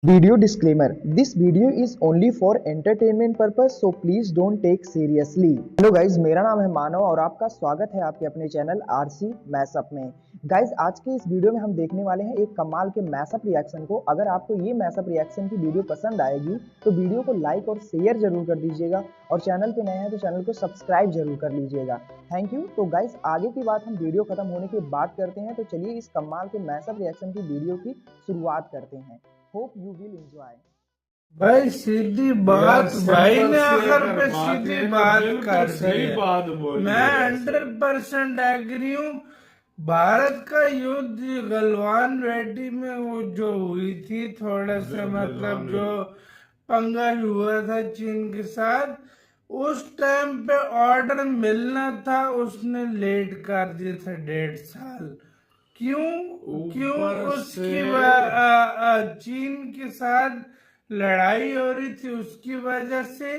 Video disclaimer: This video is only for entertainment purpose, so please don't take seriously. Hello guys, मेरा नाम है मानव और आपका स्वागत है आपके अपने चैनल आरसी मैशअप में। गाइज, आज के इस वीडियो में हम देखने वाले हैं एक कमाल के मैशअप रिएक्शन को। अगर आपको ये मैशअप रिएक्शन की वीडियो पसंद आएगी तो वीडियो को लाइक और शेयर जरूर कर दीजिएगा और चैनल पे नए हैं तो चैनल को सब्सक्राइब जरूर कर लीजिएगा। Thank you. तो गाइज, आगे की बात हम वीडियो खत्म होने के बाद करते हैं, तो चलिए इस कमाल के मैशअप रिएक्शन की वीडियो की शुरुआत करते हैं। Hope you will enjoy. भाई सीधी बात, भाई ने आकर पे सीधी बात कर सही बात बोली। मैं 100% एग्री हूँ। भारत का युद्ध गलवान वैली में वो जो हुई थी, थोड़ा सा मतलब जो पंगा हुआ था चीन के साथ, उस टाइम पे ऑर्डर मिलना था, उसने लेट कर दिया था 1.5 साल। क्यों उसकी चीन के साथ लड़ाई हो रही थी उसकी वजह से,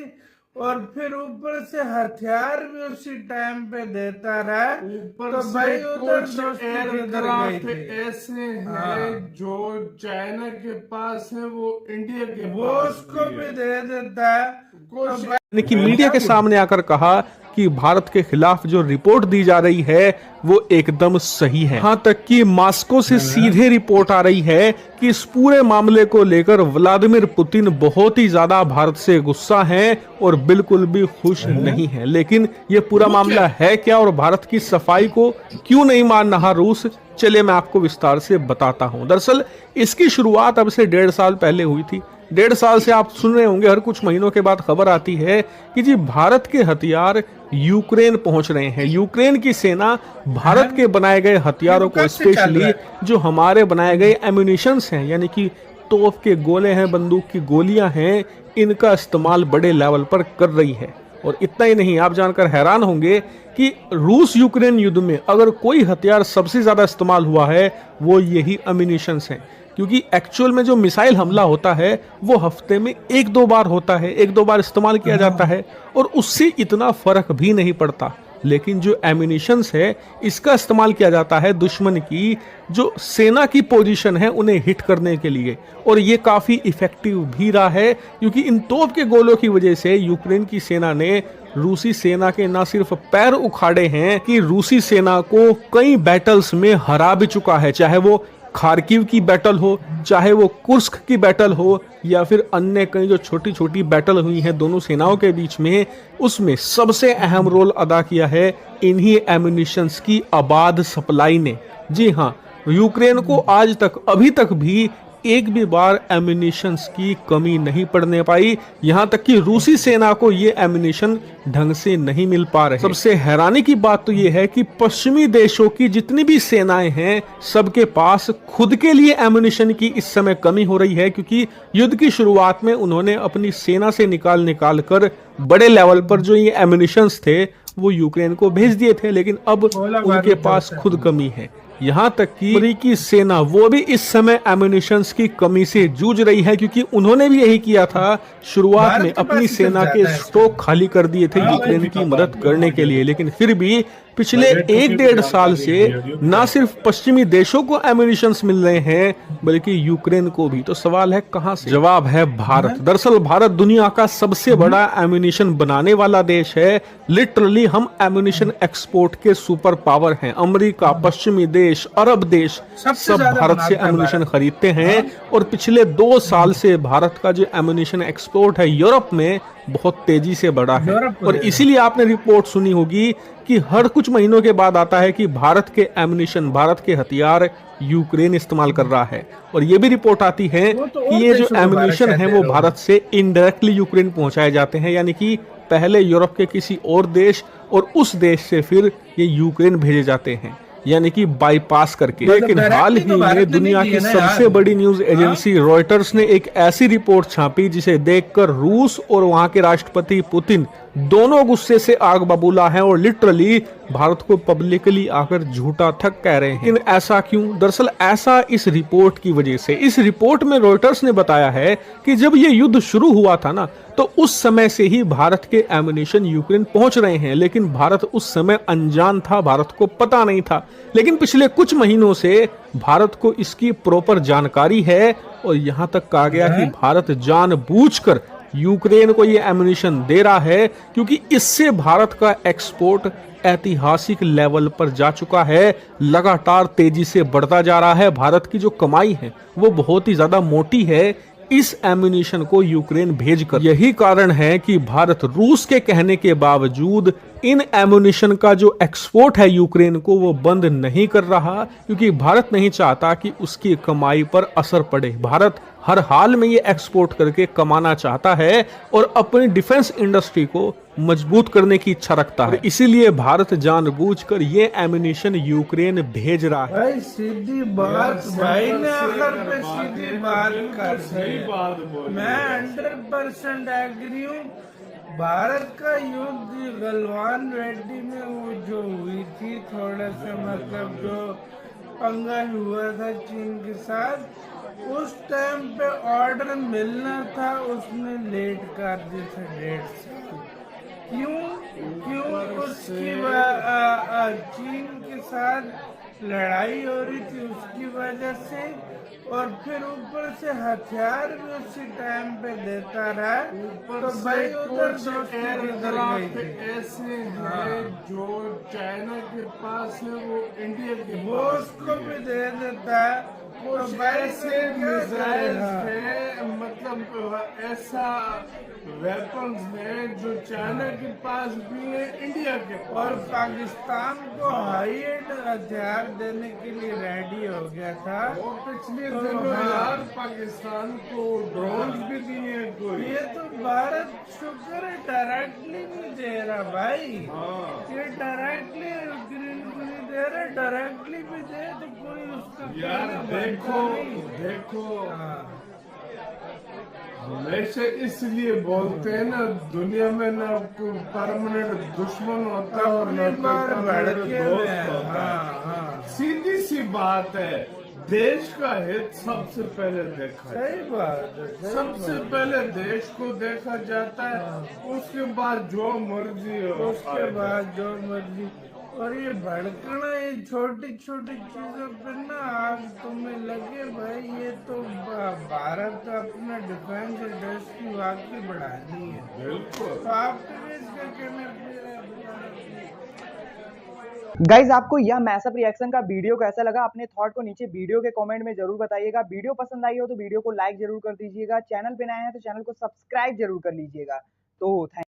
और फिर ऊपर से हथियार भी उसी टाइम पे देता रहा। ऊपर तो से भाई उधर कुछ एयरक्राफ्ट ऐसे हैं जो चाइना के पास है, वो इंडिया के वो पास उसको भी दे देता है। कुछ कि मीडिया के सामने आकर कहा कि भारत के खिलाफ जो रिपोर्ट दी जा रही है वो एकदम सही है। यहाँ तक कि मॉस्को से सीधे रिपोर्ट आ रही है कि इस पूरे मामले को लेकर व्लादिमीर पुतिन बहुत ही ज्यादा भारत से गुस्सा हैं और बिल्कुल भी खुश नहीं है। लेकिन ये पूरा मामला है क्या और भारत की सफाई को क्यों नहीं मान रहा रूस, चलिए मैं आपको विस्तार से बताता हूँ। दरअसल इसकी शुरुआत अब से 1.5 साल पहले हुई थी। 1.5 साल से आप सुन रहे होंगे, हर कुछ महीनों के बाद खबर आती है कि जी भारत के हथियार यूक्रेन पहुंच रहे हैं। यूक्रेन की सेना भारत के बनाए गए हथियारों को, स्पेशली जो हमारे बनाए गए एम्यूनिशंस हैं, यानी कि तोप के गोले हैं, बंदूक की गोलियां हैं, इनका इस्तेमाल बड़े लेवल पर कर रही है। और इतना ही नहीं, आप जानकर हैरान होंगे कि रूस यूक्रेन युद्ध में अगर कोई हथियार सबसे ज्यादा इस्तेमाल हुआ है वो यही एम्यूनिशंस हैं। क्योंकि एक्चुअल में जो मिसाइल हमला होता है वो हफ्ते में 1-2 बार होता है, 1-2 बार इस्तेमाल किया जाता है और उससे इतना फर्क भी नहीं पड़ता। लेकिन जो एम्यूनिशंस है इसका इस्तेमाल किया जाता है दुश्मन की जो सेना की पोजीशन है उन्हें हिट करने के लिए, और ये काफी इफेक्टिव भी रहा है। क्योंकि इन तोप के गोलों की वजह से यूक्रेन की सेना ने रूसी सेना के न सिर्फ पैर उखाड़े हैं कि रूसी सेना को कई बैटल्स में हरा भी चुका है, चाहे वो खार्किव की बैटल हो, चाहे वो कुर्स्क की बैटल हो, या फिर अन्य कई जो छोटी छोटी बैटल हुई हैं दोनों सेनाओं के बीच में, उसमें सबसे अहम रोल अदा किया है इन्हीं एम्यूनिशंस की आबाद सप्लाई ने। जी हाँ, यूक्रेन को आज तक, अभी तक भी एक भी बार एम्यूनिशंस की कमी नहीं पड़ने पाई। यहाँ तक कि रूसी सेना को ये एम्यूनिशन ढंग से नहीं मिल पा रहे। सबसे हैरानी की बात तो ये है कि पश्चिमी देशों की जितनी भी सेनाएं हैं सबके पास खुद के लिए एम्यूनिशन की इस समय कमी हो रही है। क्योंकि युद्ध की शुरुआत में उन्होंने अपनी सेना से निकाल कर बड़े लेवल पर जो ये एम्यूनिशंस थे वो यूक्रेन को भेज दिए थे, लेकिन अब उनके पास खुद कमी है। यहाँ तक कि अमेरिकी सेना वो भी इस समय एम्यूनिशंस की कमी से जूझ रही है, क्योंकि उन्होंने भी यही किया था। शुरुआत में अपनी सेना के स्टॉक खाली कर दिए थे यूक्रेन की मदद करने के लिए, लेकिन फिर भी पिछले 1-1.5 साल से न सिर्फ पश्चिमी देशों को एम्यूनिशंस मिल रहे हैं बल्कि यूक्रेन को भी। तो सवाल है कहां से? जवाब है भारत। दरअसल भारत दुनिया का सबसे बड़ा एम्यूनिशन बनाने वाला देश है। लिटरली हम एम्यूनिशन एक्सपोर्ट के सुपर पावर हैं। अमेरिका, पश्चिमी देश, अरब देश सब भारत से एम्यूनिशन खरीदते हैं। और पिछले 2 साल से भारत का जो एम्यूनिशन एक्सपोर्ट है यूरोप में बहुत तेजी से बढ़ा है। और इसीलिए आपने रिपोर्ट सुनी होगी कि हर कुछ महीनों के बाद आता है कि भारत के एम्यूनिशन, भारत के हथियार यूक्रेन इस्तेमाल कर रहा है। और ये भी रिपोर्ट आती है कि ये जो एम्यूनिशन है वो भारत से इनडायरेक्टली यूक्रेन पहुंचाए जाते हैं, यानी कि पहले यूरोप के किसी और देश और उस देश से फिर ये यूक्रेन भेजे जाते हैं, यानी कि बाईपास करके। लेकिन हाल ही में दुनिया की सबसे बड़ी न्यूज एजेंसी रॉयटर्स ने एक ऐसी रिपोर्ट छापी जिसे देखकर रूस और वहां के राष्ट्रपति पुतिन दोनों गुस्से से आग बबूला हैं और लिटरली भारत को पब्लिकली आकर झूठा ठग कह रहे हैं। लेकिन ऐसा क्यों? दरअसल ऐसा इस रिपोर्ट की वजह से। इस रिपोर्ट में रॉयटर्स ने बताया है कि जब ये युद्ध शुरू हुआ था ना, तो उस समय से ही भारत के एम्युनिशन यूक्रेन पहुंच रहे हैं, लेकिन भारत उस समय अनजान था, भारत को पता नहीं था। लेकिन पिछले कुछ महीनों से भारत को इसकी प्रॉपर जानकारी है और यहां तक कहा गया कि भारत जानबूझकर यूक्रेन को ये एम्युनिशन दे रहा है, क्योंकि इससे भारत का एक्सपोर्ट ऐतिहासिक लेवल पर जा चुका है, लगातार तेजी से बढ़ता जा रहा है। भारत की जो कमाई है वो बहुत ही ज्यादा मोटी है इस एम्युनिशन को यूक्रेन भेजकर। यही कारण है कि भारत रूस के कहने के बावजूद इन एम्युनिशन का जो एक्सपोर्ट है यूक्रेन को वो बंद नहीं कर रहा, क्योंकि भारत नहीं चाहता कि उसकी कमाई पर असर पड़े। भारत हर हाल में ये एक्सपोर्ट करके कमाना चाहता है और अपनी डिफेंस इंडस्ट्री को मजबूत करने की इच्छा रखता है। इसीलिए भारत जानबूझकर ये एम्युनिशन यूक्रेन भेज रहा है। भाई सीधी बात, भाई ने आकर पे सीधी बात कर सही बात बोली। मैं 100% एग्री हूँ। भारत का युद्ध गलवान वैली में वो जो हुई थी, थोड़ा सा मतलब जो पंगा हुआ था चीन के साथ, उस टाइम पे ऑर्डर मिलना था, उसने लेट कर दी थे 1.5 साल। क्यों उसकी चीन के साथ लड़ाई हो रही थी उसकी वजह से, और फिर ऊपर से हथियार भी उसी टाइम पे देता रहा। तो भाई उधर दोस्ती किधर गई थी? ऐसे हैं जो चाइना के पास है, वो इंडिया के वो उसको भी दे देता है। वो ऐसे मिसाइल है, मतलब ऐसा वेपन्स है जो चाइना के पास भी है, इंडिया के पास। और पाकिस्तान को हाई एंड हथियार देने के लिए रेडी हो गया था। और पिछले दिनों यार पाकिस्तान को ड्रोन भी दिए कोई। ये तो भारत शुक्र है डायरेक्टली नहीं दे रहा भाई। ये डायरेक्टली यूक्रेन को नहीं दे रहा, डायरेक्टली भी दे तो कोई उसका यार देखो हमेशा इसलिए बोलते हैं ना, दुनिया में ना कोई परमानेंट दुश्मन होता है और न कोई दोस्त होता है। सीधी सी बात है, देश का हित सबसे पहले देखा जाता है। सही बात है, सबसे पहले देश को देखा जाता है, उसके बाद जो मर्जी हो, उसके बाद जो मर्जी। और ये भड़कना, ये छोटी छोटी चीजों पर ना आग तुम्हें लगे भाई, ये तो भारत अपना डिफेंस इंडस्ट्री वाकई बढ़ानी है। बिल्कुल। तो आपके भी इसका कहना गाइज आपको यह मैसअप रिएक्शन का वीडियो कैसा लगा? अपने थॉट को नीचे वीडियो के कमेंट में जरूर बताइएगा। वीडियो पसंद आई हो तो वीडियो को लाइक जरूर कर दीजिएगा। चैनल पे नए हैं तो चैनल को सब्सक्राइब जरूर कर लीजिएगा। तो थैंक